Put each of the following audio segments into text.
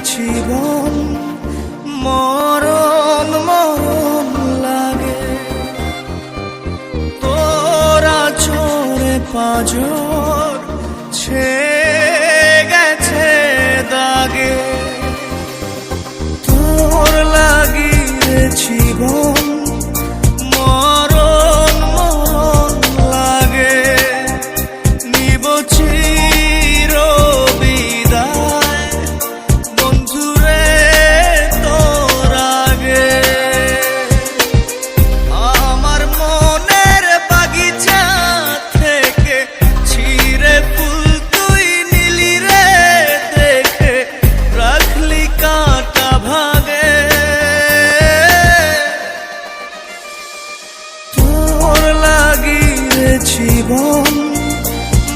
জীবন মরণ মরণ লাগে তোরা চোরে পাঁজর ছেয়ে গেছে দাগে তোর লাগি জীবন মরণ মরণ লাগে নিব চির বিদায় বন্ধুরে তোর আগে আমার মনের বাগিচা থেকে ছিঁড়ে ফুল তুই নিলি রে দেখে রাখলি কাঁটা ভাগে তোর লাগি জীবন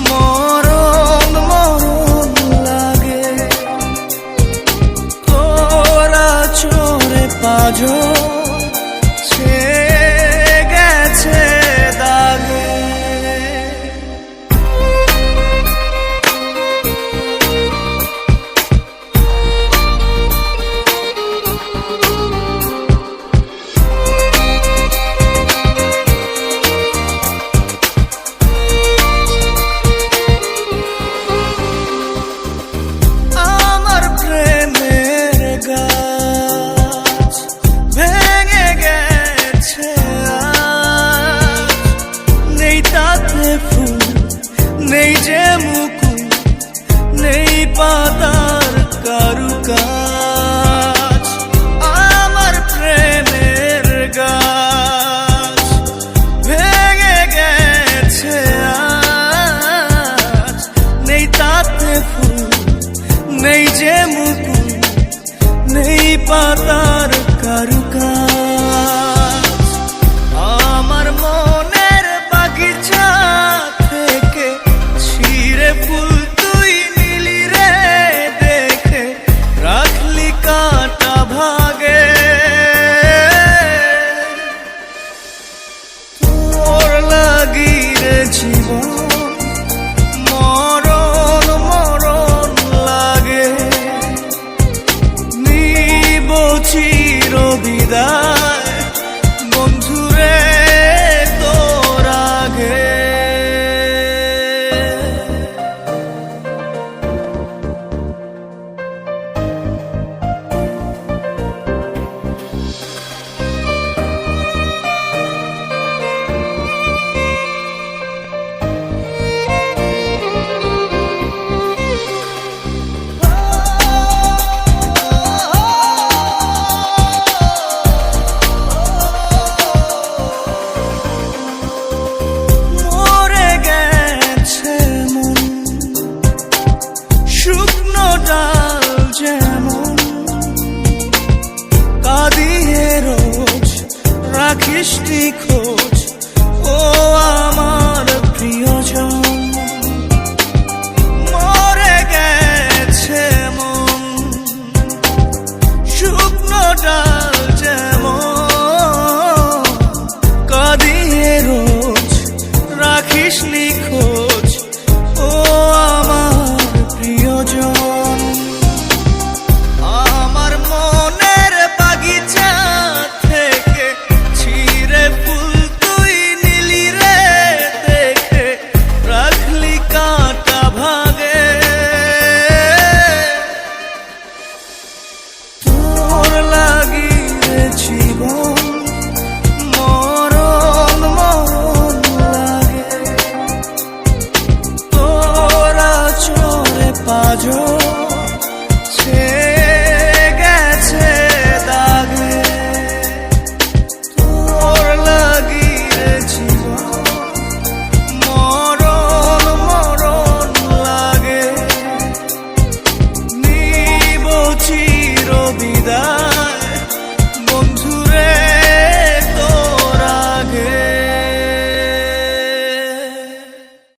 মরণ মরণ লাগে তোরা চোরে পাঁজর ছেয়ে গেছে দাগে আমার প্রেমের গাছ ভেঙে গেছে আজ নেই তাতে ফুল নেই যে মুকুল নেই পাতার কারুকাজ আমার প্রেমের গাছ ভেঙে গেছে আজ নেই তাতে ফুল নেই যে মুকুল নেই পাতার কারুকাজ আমার মনের বাগিচা থেকে ছিঁড়ে ফুল তুই নিলি রে দেখে রাখলি কাঁটা ভাগে তোর লাগি রে জীবন মরণ মরণ লাগে নিব চির বিদায় বন্ধুরে তোর আগে মরে গেছে মন শুকনো ডাল যেমন কাঁদিয়ে রোজ রাখিস নি খোঁজ ও আমার প্রিয়জন মরে গেছে মন শুকনো ডাল যেমন কাঁদিয়ে রোজ রাখিস নি খোঁজ ও আমার প্রিয়জন আমার মনের বাগিচা থেকে ছিঁড়ে ফুল তুই নিলি রে দেখে রাখলি কাঁটা ভাগে তোর লাগি জীবন মরণ মরণ লাগে তোরা চোরে পাঁজর ছেয়ে গেছে দাগে তোর লাগি জীবন মরণ মরণ লাগে নিব চির বিদায়